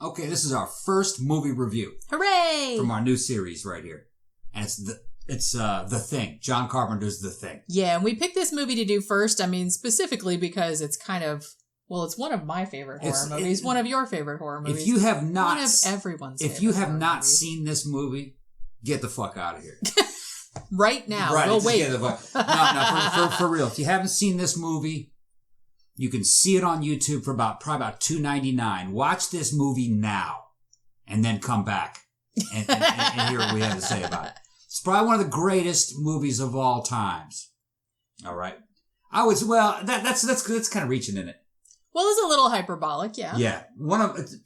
Okay, this is our first movie review. Hooray! From our new series right here. And it's The Thing. John Carpenter's The Thing. Yeah, and we picked this movie to do first, specifically because it's kind of, it's one of my favorite horror movies, one of your favorite horror movies. If you have not... One of everyone's If you have not seen this movie, get the fuck out of here. Right now. Right, we'll wait. Get the fuck... No, for real. If you haven't seen this movie... You can see it on YouTube for probably about $2.99. Watch this movie now, and then come back and hear what we have to say about it. It's probably one of the greatest movies of all times. All right, that's kind of reaching in it. Well, it's a little hyperbolic, yeah. Yeah,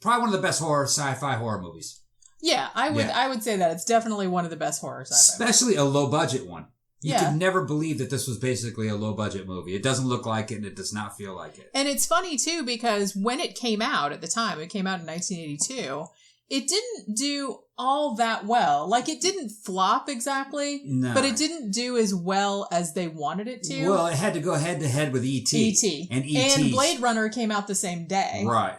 probably one of the best sci-fi horror movies. Yeah, I would say that it's definitely one of the best horror sci-fi. Especially a low budget one. You could never believe that this was basically a low-budget movie. It doesn't look like it, and it does not feel like it. And it's funny, too, because when it came out at the time, it came out in 1982, it didn't do all that well. Like, it didn't flop exactly, but it didn't do as well as they wanted it to. Well, it had to go head-to-head with E.T. E.T. And Blade Runner came out the same day. Right.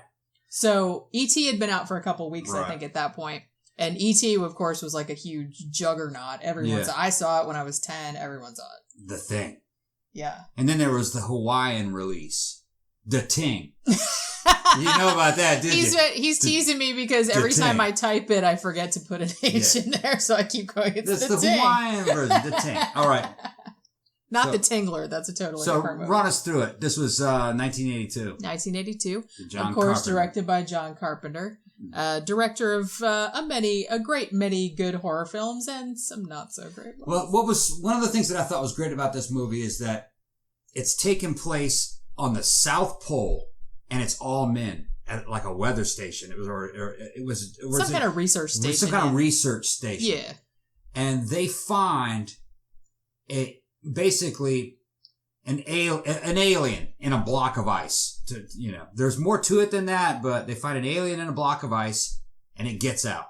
So, E.T. had been out for a couple weeks, I think, at that point. And E.T., of course, was like a huge juggernaut. I saw it when I was 10. Everyone saw it. The Thing. Yeah. And then there was the Hawaiian release. The Ting. You know about that, didn't you? He's teasing me because every time I type it, I forget to put an H in there. So I keep going, it's the Ting. Hawaiian version, The Ting. All right. Not the Tingler. That's a totally different movie. So run us through it. This was 1982. 1982. Of course, directed by John Carpenter. Director of a great many good horror films and some not so great ones. Well, what was one of the things that I thought was great about this movie is that it's taken place on the South Pole and it's all men at like a weather station. It was some kind of research station. Some kind of research station. Yeah. And they find basically an alien in a block of ice. There's more to it than that, but they find an alien in a block of ice and it gets out.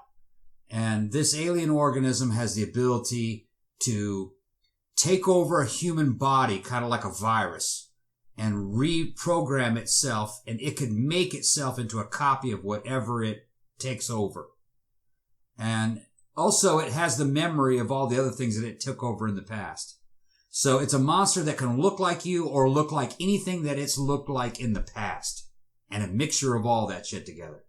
And this alien organism has the ability to take over a human body, kind of like a virus, and reprogram itself, and it could make itself into a copy of whatever it takes over. And also it has the memory of all the other things that it took over in the past. So it's a monster that can look like you or look like anything that it's looked like in the past. And a mixture of all that shit together.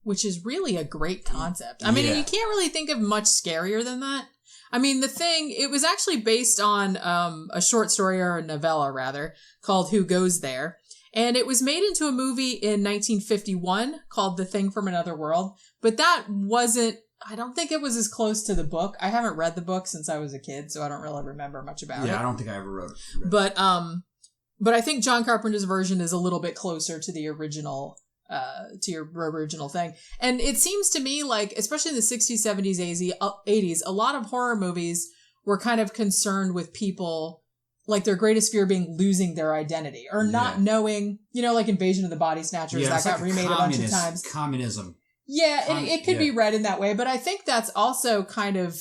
Which is really a great concept. You can't really think of much scarier than that. The Thing, it was actually based on a short story, or a novella rather, called Who Goes There? And it was made into a movie in 1951 called The Thing from Another World. But that wasn't, I don't think it was as close to the book. I haven't read the book since I was a kid, so I don't really remember much about it. Yeah, I don't think I ever read it. But I think John Carpenter's version is a little bit closer to the original, to your original thing. And it seems to me like, especially in the 60s, 70s, 80s, a lot of horror movies were kind of concerned with people, like their greatest fear being losing their identity or not knowing, like Invasion of the Body Snatchers, that got remade a bunch of times. Communism. Yeah, it could be read in that way, but I think that's also kind of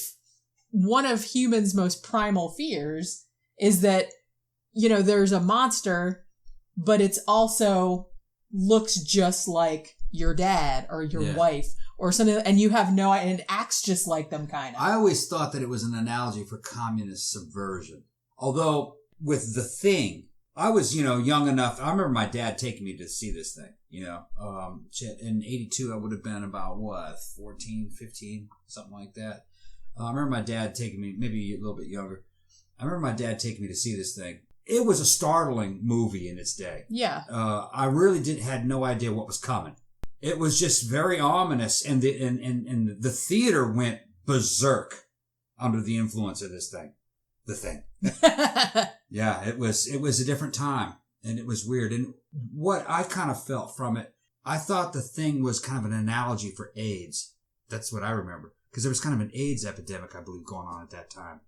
one of humans' most primal fears is that, there's a monster, but it's also looks just like your dad or your wife or something, and you have and it acts just like them, kind of. I always thought that it was an analogy for communist subversion. Although, with The Thing, I was, young enough. I remember my dad taking me to see this thing, in 82, I would have been about 14, 15, something like that. I remember my dad taking me, maybe a little bit younger. I remember my dad taking me to see this thing. It was a startling movie in its day. Yeah. I really had no idea what was coming. It was just very ominous, and the theater went berserk under the influence of this thing. The Thing. Yeah, it was a different time, and it was weird. And what I kind of felt from it, I thought The Thing was kind of an analogy for AIDS. That's what I remember. Because there was kind of an AIDS epidemic, I believe, going on at that time.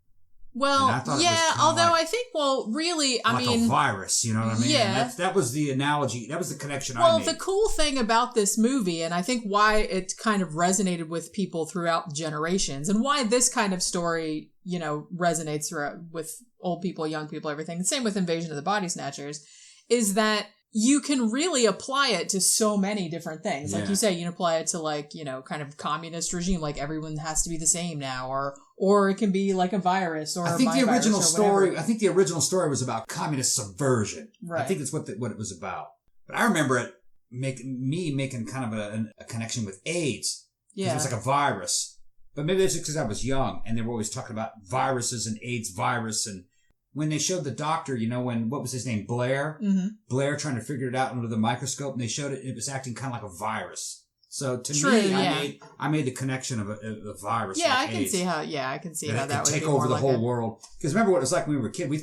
Well, yeah, although I think, really, like a virus, you know what I mean? Yeah. That was the analogy, that was the connection I made. Well, the cool thing about this movie, and I think why it kind of resonated with people throughout generations, and why this kind of story, resonates throughout with old people, young people, everything, the same with Invasion of the Body Snatchers, is that, you can really apply it to so many different things. Like Yeah. you say, you can apply it to like, kind of communist regime, like everyone has to be the same now, or it can be like a virus or I think a the original story. whatever. I think the original story was about communist subversion. Right. I think that's what it was about. But I remember it making kind of a connection with AIDS. Yeah. It was like a virus. But maybe it's just because I was young and they were always talking about viruses and AIDS virus. And when they showed the doctor, what was his name? Blair? Mm-hmm. Blair trying to figure it out under the microscope, and they showed it was acting kind of like a virus. So to True, me, yeah. I made the connection of a virus. Yeah, like I can AIDS. see how. Yeah, I can see And how it that could would take be over more the like whole world. Because remember what it was like when we were a kid? We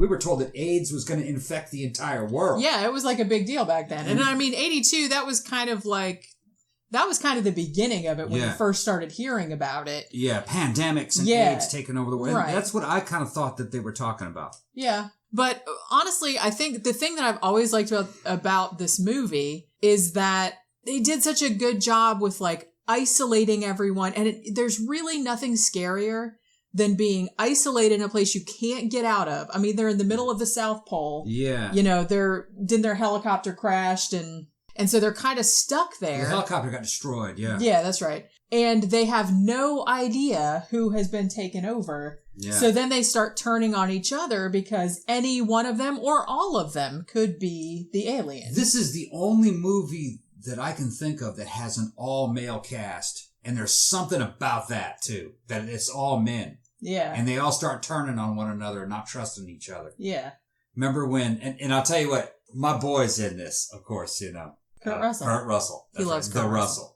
were told that AIDS was going to infect the entire world. Yeah, it was like a big deal back then. And I mean, 82, that was kind of the beginning of it when you first started hearing about it. Yeah, pandemics and AIDS taking over the world. Right. That's what I kind of thought that they were talking about. Yeah. But honestly, I think the thing that I've always liked about this movie is that they did such a good job with like isolating everyone. And there's really nothing scarier than being isolated in a place you can't get out of. I mean, they're in the middle of the South Pole. Yeah. Their helicopter crashed and so they're kind of stuck there. The helicopter got destroyed, yeah. Yeah, that's right. And they have no idea who has been taken over. Yeah. So then they start turning on each other because any one of them or all of them could be the alien. This is the only movie that I can think of that has an all-male cast. And there's something about that, too. That it's all men. Yeah. And they all start turning on one another and not trusting each other. Yeah. Remember when, and I'll tell you what, my boy's in this, of course, Kurt Russell. Kurt Russell. He loves Kurt Kurt Russell.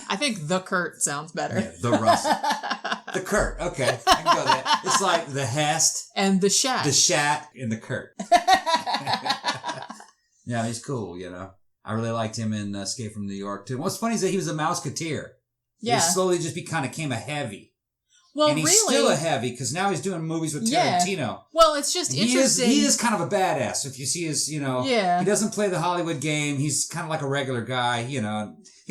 I think the Kurt sounds better. Yeah, the Russell. The Kurt. Okay. I can go there. It's like the Hest. And the Shat. The Shat and the Kurt. Yeah, he's cool, I really liked him in Escape from New York, too. What's funny is that he was a Mouseketeer. Yeah. He slowly just became a heavy. Well, and he's really, still a heavy because now he's doing movies with Tarantino. Yeah. Well, it's just interesting. He is kind of a badass. If you see his, Yeah. he doesn't play the Hollywood game. He's kind of like a regular guy, He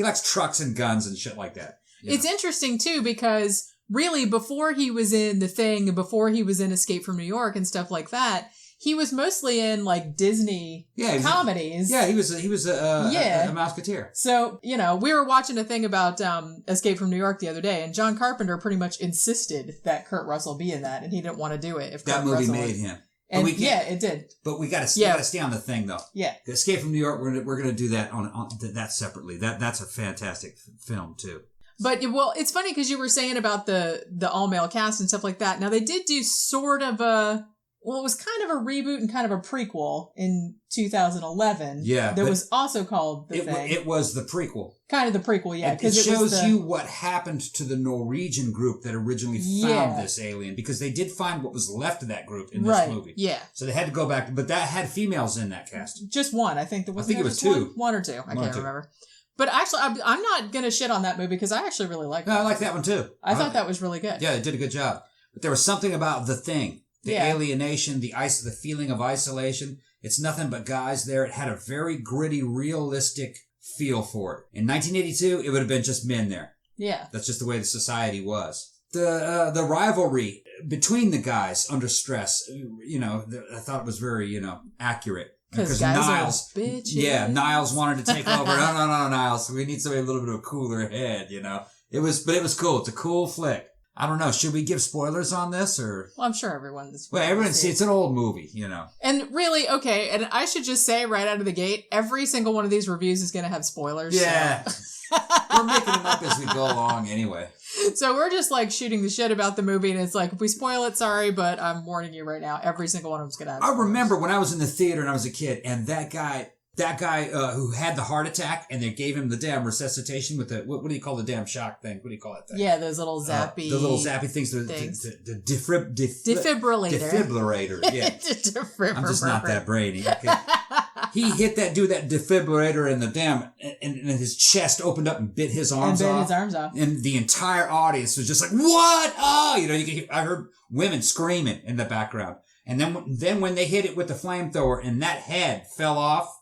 likes trucks and guns and shit like that. It's interesting, too, because really before he was in The Thing, before he was in Escape from New York and stuff like that, he was mostly in like Disney comedies. He was a Mouseketeer. So, we were watching a thing about Escape from New York the other day, and John Carpenter pretty much insisted that Kurt Russell be in that, and he didn't want to do it. If that Kurt movie Russell made him. And it did. But we got to stay on the thing though. Yeah. Escape from New York. We're gonna do that on that separately. That's a fantastic film too. But it's funny because you were saying about the all male cast and stuff like that. Now they did do sort of it was kind of a reboot and kind of a prequel in 2011. Yeah. That was also called The Thing. It was the prequel. Kind of the prequel, yeah. It shows you what happened to the Norwegian group that originally found this alien, because they did find what was left of that group in this movie. Yeah. So they had to go back, but that had females in that cast. Just one, I think. I think it was two. One or two. I can't remember. But actually, I'm not going to shit on that movie because I actually really liked it. I like that one too. I thought that was really good. Yeah, they did a good job. But there was something about The Thing. The alienation, the feeling of isolation. It's nothing but guys there. It had a very gritty, realistic feel for it. In 1982, it would have been just men there. Yeah. That's just the way the society was. The rivalry between the guys under stress, I thought it was very, accurate. Because Niles, are bitches. Yeah, Niles wanted to take over. No, Niles. We need somebody a little bit of a cooler head, It was cool. It's a cool flick. I don't know. Should we give spoilers on this or? Well, I'm sure everyone's. Well, everyone see it's an old movie, And really, okay, and I should just say right out of the gate, every single one of these reviews is going to have spoilers. Yeah. So. We're making them up as we go along anyway. So we're just like shooting the shit about the movie, and it's like, if we spoil it, sorry, but I'm warning you right now, every single one of them's going to have spoilers. I remember when I was in the theater and I was a kid, and that guy who had the heart attack, and they gave him the damn resuscitation with the, what do you call the damn shock thing? What do you call that thing? Yeah, those little zappy. The little zappy things. The defibrillator. Defibrillator, yeah. Defibrillator. I'm just not that brainy. Okay. He hit that defibrillator and the damn, and his chest opened up and bit his arms off. And the entire audience was just like, what? Oh, I heard women screaming in the background. And then when they hit it with the flamethrower and that head fell off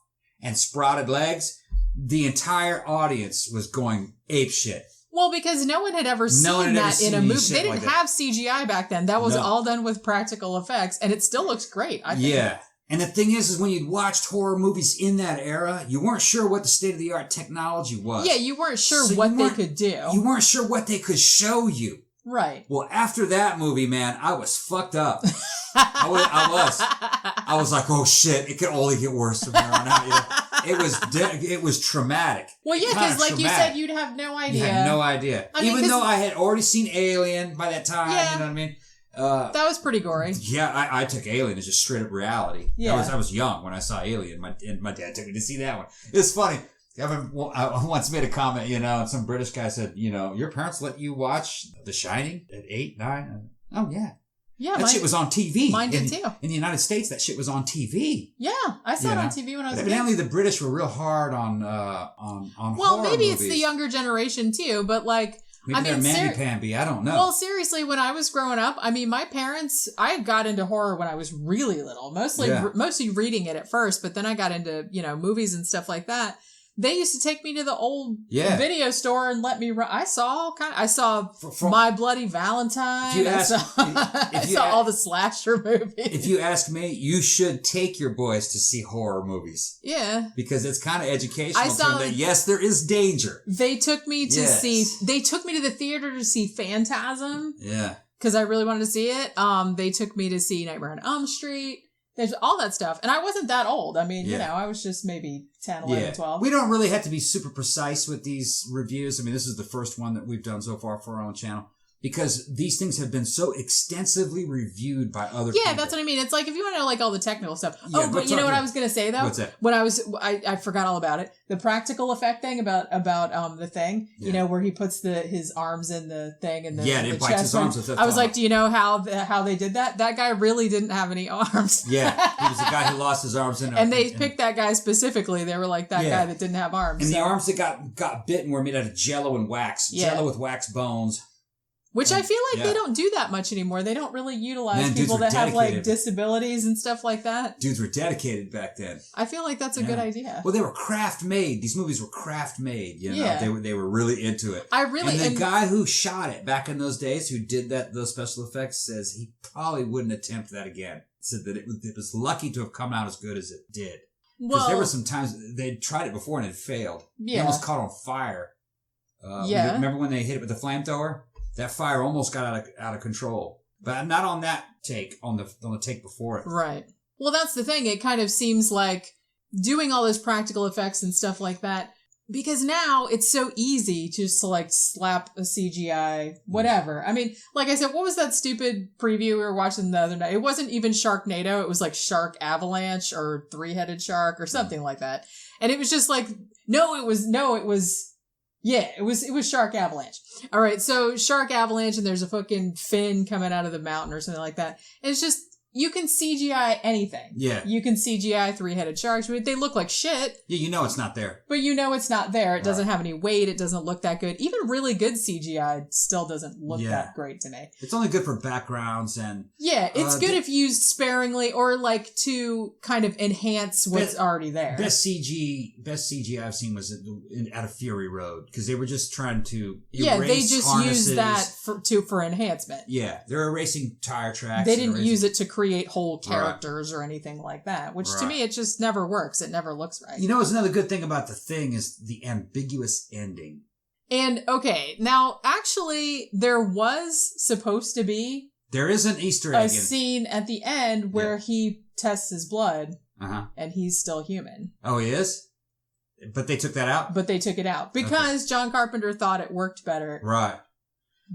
and sprouted legs, the entire audience was going apeshit. Well, because no one had ever seen that in a movie. They didn't have CGI back then. That was all done with practical effects, and it still looks great, I think. Yeah. And the thing is when you'd watched horror movies in that era, you weren't sure what the state-of-the-art technology was. Yeah, you weren't sure what they could do. You weren't sure what they could show you. Right. Well, after that movie, man, I was fucked up. I was like, oh shit, it could only get worse from here on out. You know? It was traumatic. Well, yeah, because like you said, you'd have no idea. You had no idea. Even though I had already seen Alien by that time, yeah, you know what I mean? That was pretty gory. Yeah, I took Alien as just straight up reality. Yeah. I was young when I saw Alien. My dad took me to see that one. It was funny. I once made a comment, you know, and some British guy said, you know, your parents let you watch The Shining at 8, 9? Oh, yeah. Yeah, that shit was on TV. Mine did too. In the United States, that shit was on TV. Yeah, I saw it on TV when I was a kid. Evidently, the British were real hard on well, horror maybe movies. It's the younger generation too, but like, maybe they're mamby-pamby. I don't know. Well, seriously, when I was growing up, I mean, my parents, I got into horror when I was really little, mostly reading it at first, but then I got into, you know, movies and stuff like that. They used to take me to the old video store and let me run. I saw My Bloody Valentine. I saw all the slasher movies. If you ask me, you should take your boys to see horror movies. Yeah. Because it's kind of educational to them that, yes, there is danger. They took me to the theater to see Phantasm. Yeah. Because I really wanted to see it. They took me to see Nightmare on Elm Street. There's all that stuff. And I wasn't that old. I mean, you know, I was just maybe 10, 11, 12. We don't really have to be super precise with these reviews. I mean, this is the first one that we've done so far for our own channel. Because these things have been so extensively reviewed by other people. Yeah, that's what I mean. It's like if you want to know like all the technical stuff. Yeah, but you know what I was going to say though? What's that? When I forgot all about it. The practical effect thing about the thing, you know, where he puts his arms in the thing and the it bites his arms. I was like, do you know how they did that? That guy really didn't have any arms. Yeah, he was the guy who lost his arms. And they picked that guy specifically. They were like that guy that didn't have arms. And the arms that got bitten were made out of jello and wax. Yeah. Jello with wax bones. Which I feel like they don't do that much anymore. They don't really utilize people that have like disabilities and stuff like that. Dudes were dedicated back then. I feel like that's a good idea. Well, they were craft made. These movies were craft made. You know, they were really into it. And the guy who shot it back in those days, who did those special effects, says he probably wouldn't attempt that again. Said that it was lucky to have come out as good as it did. Because there were some times they'd tried it before and it failed. Yeah, it almost caught on fire. Remember when they hit it with the flamethrower? That fire almost got out of control, but not on that take, on the take before it. Right. Well, that's the thing. It kind of seems like doing all those practical effects and stuff like that, because now it's so easy just to like slap a CGI, whatever. I mean, like I said, what was that stupid preview we were watching the other night? It wasn't even Sharknado. It was like Shark Avalanche or Three-Headed Shark or something like that. And it was just like, it was Shark Avalanche. All right, so Shark Avalanche, and there's a fucking fin coming out of the mountain or something like that. And it's just, you can CGI anything. Yeah. You can CGI three-headed sharks. I mean, they look like shit. Yeah, you know it's not there. But you know it's not there. It doesn't have any weight. It doesn't look that good. Even really good CGI still doesn't look that great to me. It's only good for backgrounds and... Yeah, it's good if used sparingly or like to kind of enhance what's already there. Best CG I've seen was at a Fury Road, because they were just trying to erase they just harnesses. used that for enhancement. Yeah, they're erasing tire tracks. They didn't use it to create whole characters or anything like that, which to me, it just never works. It never looks right. You know, it's another good thing about The Thing is the ambiguous ending. And, okay, now, actually, there was supposed to be... There is an Easter egg. A scene at the end where he tests his blood, and he's still human. Oh, he is? But they took that out? But they took it out. Because John Carpenter thought it worked better. Right.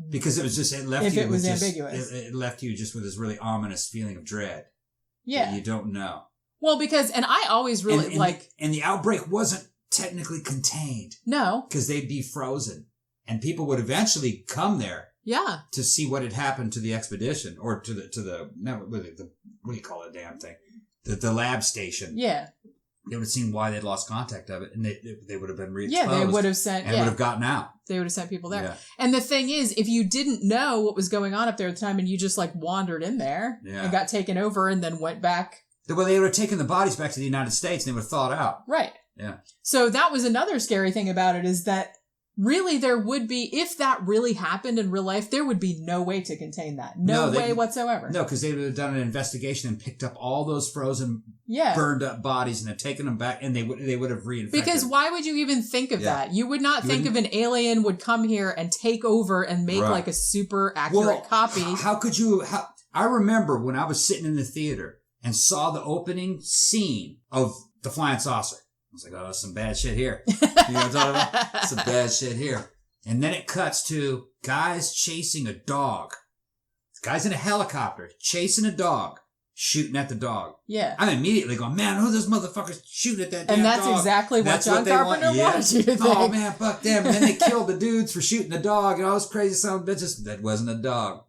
Because it was just, it left if you it was with ambiguous. It left you just with this really ominous feeling of dread. Yeah. That you don't know. Well, because, and I always really and the outbreak wasn't technically contained. No. Because they'd be frozen. And people would eventually come there. Yeah. To see what had happened to the expedition, or to the what do you call it, damn thing? The lab station. Yeah. They would have seen why they'd lost contact of it, and they would have been re-exposed. Yeah, they would have sent... And would have gotten out. They would have sent people there. Yeah. And the thing is, if you didn't know what was going on up there at the time, and you just, like, wandered in there, and got taken over, and then went back... Well, they would have taken the bodies back to the United States, and they would have thawed out. Right. Yeah. So that was another scary thing about it, is that really there would be, if that really happened in real life, there would be no way to contain that. No way whatsoever. No, because they would have done an investigation and picked up all those frozen, burned up bodies and had taken them back, and they would have reinfected. Because why would you even think of that? You would not think of an alien would come here and take over and make like a super accurate copy. How could you? I remember when I was sitting in the theater and saw the opening scene of the flying saucer. I was like, oh, that's some bad shit here. You know what I'm talking about? Some bad shit here. And then it cuts to guys chasing a dog. Guys in a helicopter chasing a dog, shooting at the dog. Yeah. I'm immediately going, man, who are those motherfuckers shooting at that damn dog? And that's exactly what John Carpenter wanted you to think. Oh, man, fuck them. And then they killed the dudes for shooting the dog and all those crazy son of bitches. That wasn't a dog.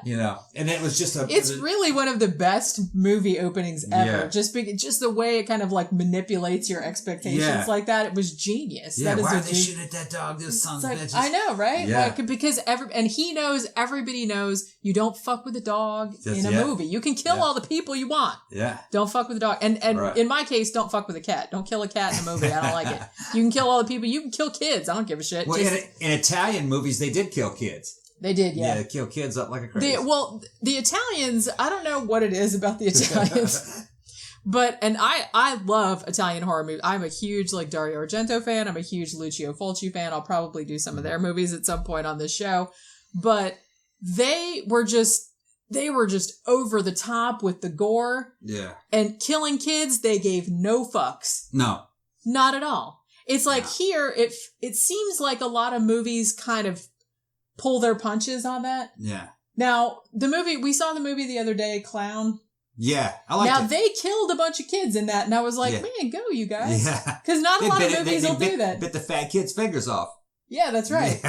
You know, and it was just it's really one of the best movie openings ever. Just the way it kind of like manipulates your expectations like that. It was genius. Yeah, why are they shooting at that dog? Those sons of bitches. I know, right? Yeah. Like, because everybody knows you don't fuck with a dog in a movie. You can kill all the people you want. Yeah. Don't fuck with a dog. And in my case, don't fuck with a cat. Don't kill a cat in a movie. I don't like it. You can kill all the people. You can kill kids. I don't give a shit. Well, in Italian movies, they did kill kids. They did, yeah. Yeah, they kill kids up like a crazy. The Italians, I don't know what it is about the Italians, and I love Italian horror movies. I'm a huge like Dario Argento fan. I'm a huge Lucio Fulci fan. I'll probably do some of their movies at some point on this show. But they were just over the top with the gore. Yeah. And killing kids, they gave no fucks. No. Not at all. It's like here, it seems like a lot of movies kind of pull their punches on that. Yeah. Now, we saw the movie the other day, Clown. Yeah, I like it. Now, they killed a bunch of kids in that, and I was like, man, go, you guys. Yeah. Because not a lot of movies will do that. Bit the fat kid's fingers off. Yeah, that's right.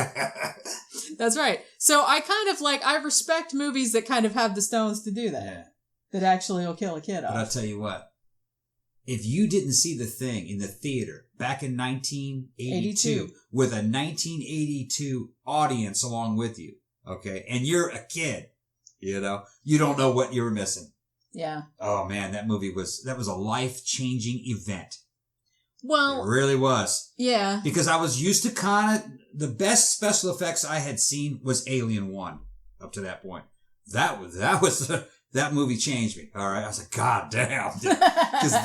That's right. So I kind of I respect movies that kind of have the stones to do that. Yeah. That actually will kill a kid off. But I'll tell you what. If you didn't see The Thing in the theater back in 1982 with a 1982 audience along with you, okay, and you're a kid, you don't know what you were missing. Yeah. Oh man, that was a life-changing event. Well, it really was. Yeah. Because I was used to the best special effects I had seen was Alien 1 up to that point. That movie changed me. All right. I was like, God damn. Because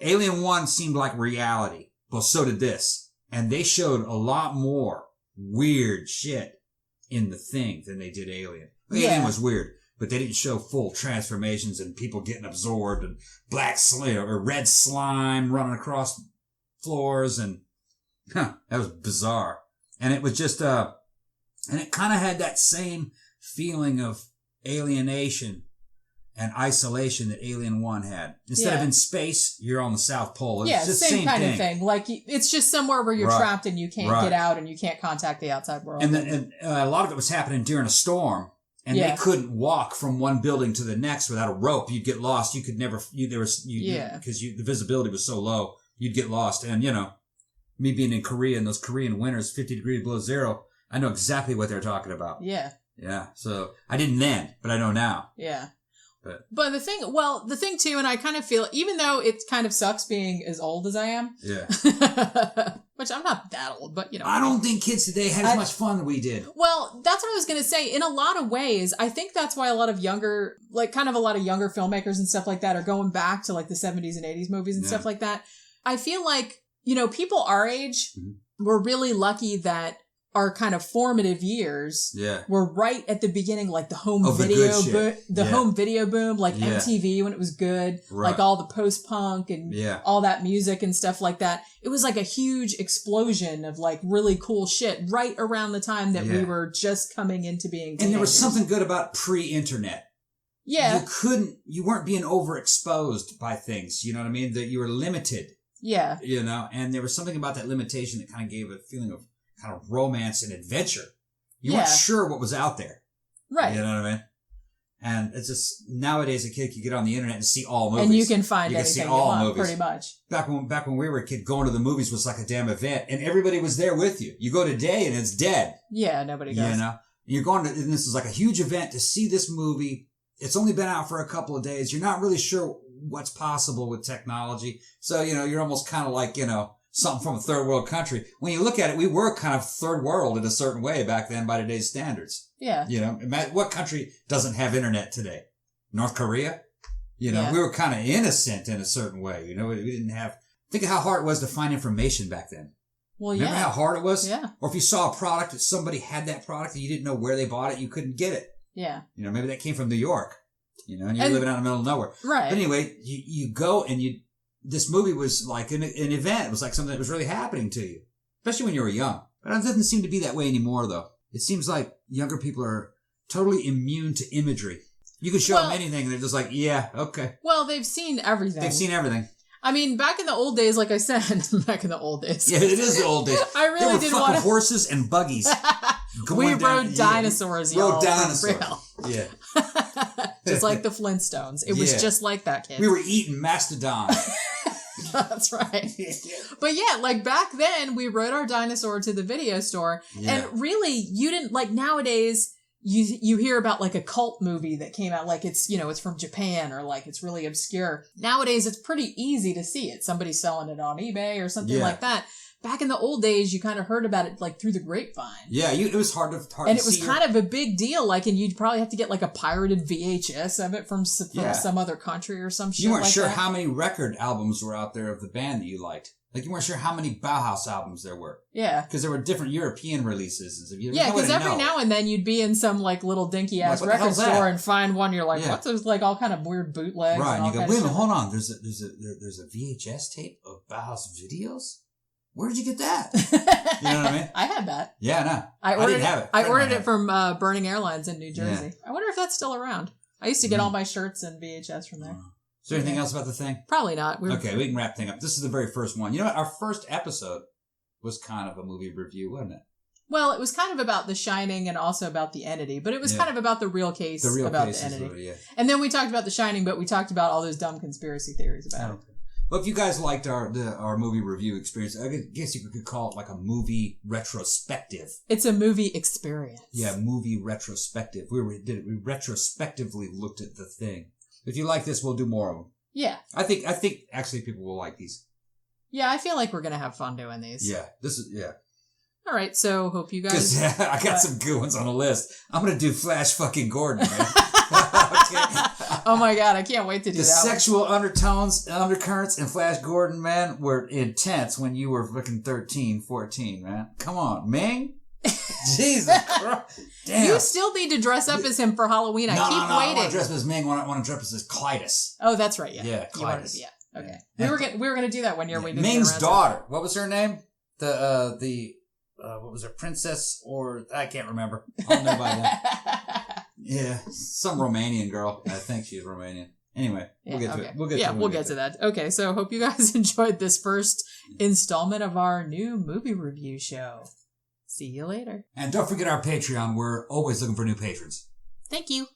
Alien 1 seemed like reality. Well, so did this. And they showed a lot more weird shit in The Thing than they did Alien. Alien was weird, but they didn't show full transformations and people getting absorbed and black slime or red slime running across floors. And that was bizarre. And it was just, and it kind of had that same feeling of alienation and isolation that Alien 1 had. Instead of in space, you're on the South Pole. It's just same kind of thing. Like, it's just somewhere where you're trapped and you can't get out and you can't contact the outside world. And a lot of it was happening during a storm. And they couldn't walk from one building to the next without a rope. You'd get lost. You could never, because the visibility was so low, you'd get lost. And, me being in Korea in those Korean winters, 50 degrees below zero, I know exactly what they're talking about. Yeah. Yeah. So I didn't then, but I know now. Yeah. But the thing too, and I kind of feel, even though it kind of sucks being as old as I am. Yeah. Which I'm not that old, but I don't think kids today had as much fun that we did. Well, that's what I was going to say. In a lot of ways, I think that's why a lot of younger filmmakers and stuff like that are going back to like the 70s and 80s movies and stuff like that. I feel like, people our age were really lucky that our kind of formative years were right at the beginning, like the home home video boom, like MTV when it was good, like all the post-punk and all that music and stuff like that. It was like a huge explosion of like really cool shit right around the time that we were just coming into being teenagers. And there was something good about pre-internet. Yeah. You weren't being overexposed by things, you know what I mean? That you were limited. Yeah. And there was something about that limitation that kind of gave a feeling of kind of romance and adventure. You weren't sure what was out there. Right. You know what I mean? And it's just, nowadays a kid can get on the internet and see all movies. And you can find anything you want, pretty much. Back when we were a kid, going to the movies was like a damn event, and everybody was there with you. You go today and it's dead. Yeah, nobody goes. You're going to, and this is like a huge event to see this movie. It's only been out for a couple of days. You're not really sure what's possible with technology. So, you're almost kind of like, something from a third world country. When you look at it, we were kind of third world in a certain way back then by today's standards. Yeah. You know, what country doesn't have internet today? North Korea? You know, we were kind of innocent in a certain way. You know, we didn't have, think of how hard it was to find information back then. Well, Remember how hard it was? Yeah. Or if you saw a product that somebody had that product and you didn't know where they bought it, you couldn't get it. Yeah. You know, maybe that came from New York, you know, and you're living out in the middle of nowhere. Right. But anyway, you go and this movie was like an event. It was like something that was really happening to you, especially when you were young. But it doesn't seem to be that way anymore, though. It seems like younger people are totally immune to imagery. You can show them anything and they're just like, yeah, okay. Well, they've seen everything. They've seen everything. I mean, back in the old days, like I said, back in the old days. Yeah, it is the old days. I really did want horses and buggies. We rode dinosaurs, y'all. Rode dinosaurs. Yeah. Just like the Flintstones. It was just like that, kid. We were eating mastodon. That's right. But yeah, like back then, we rode our dinosaur to the video store. Yeah. And really, you didn't, like nowadays, you hear about like a cult movie that came out, like it's, you know, it's from Japan or like it's really obscure. Nowadays, it's pretty easy to see it. Somebody's selling it on eBay or something like that. Back in the old days, you kind of heard about it like through the grapevine. Yeah, it was hard to and it was kind of a big deal. Like, and you'd probably have to get like a pirated VHS of it from some other country or some shit. You weren't like sure that. how many record albums were out there of the band that you liked. Like, you weren't sure how many Bauhaus albums there were. Yeah. Because there were different European releases. Because every now and then you'd be in some, like, little dinky-ass record store and find one. You're like, what's this, like, all kind of weird bootlegs? Right. And you go, wait a minute, hold on. There's a VHS tape of Bauhaus videos? Where did you get that? You know what I mean? I had that. Yeah, no. I didn't have it. I ordered it from Burning Airlines in New Jersey. Yeah. I wonder if that's still around. I used to get all my shirts and VHS from there. Is there anything else about the thing? Probably not. Okay, we can wrap things up. This is the very first one. You know what? Our first episode was kind of a movie review, wasn't it? Well, it was kind of about The Shining and also about The Entity, but it was kind of about the real case about The Entity. And then we talked about The Shining, but we talked about all those dumb conspiracy theories about it. Well, if you guys liked our movie review experience, I guess you could call it like a movie retrospective. It's a movie experience. Yeah, movie retrospective. We retrospectively looked at the thing. If you like this, we'll do more of them. Yeah. I think actually people will like these. Yeah, I feel like we're going to have fun doing these. Yeah. All right, so hope you guys... Because I got some good ones on the list. I'm going to do Flash fucking Gordon, man. Oh my God, I can't wait to do that. The sexual undertones, undercurrents in Flash Gordon, man, were intense when you were fucking 13, 14, man. Come on, Ming? Jesus Christ. Damn. You still need to dress up as him for Halloween. I keep waiting. I want to dress as Ming. I want to dress as Clytus. Oh, that's right, yeah. Yeah, Clytus. Okay. We were gonna do that one year. We didn't Ming's daughter. What was her name? What was her? Princess or... I can't remember. I'll know by then. Yeah, some Romanian girl. I think she's Romanian. Anyway, we'll get to it. We'll get to that. Okay, so hope you guys enjoyed this first installment of our new movie review show. See you later. And don't forget our Patreon. We're always looking for new patrons. Thank you.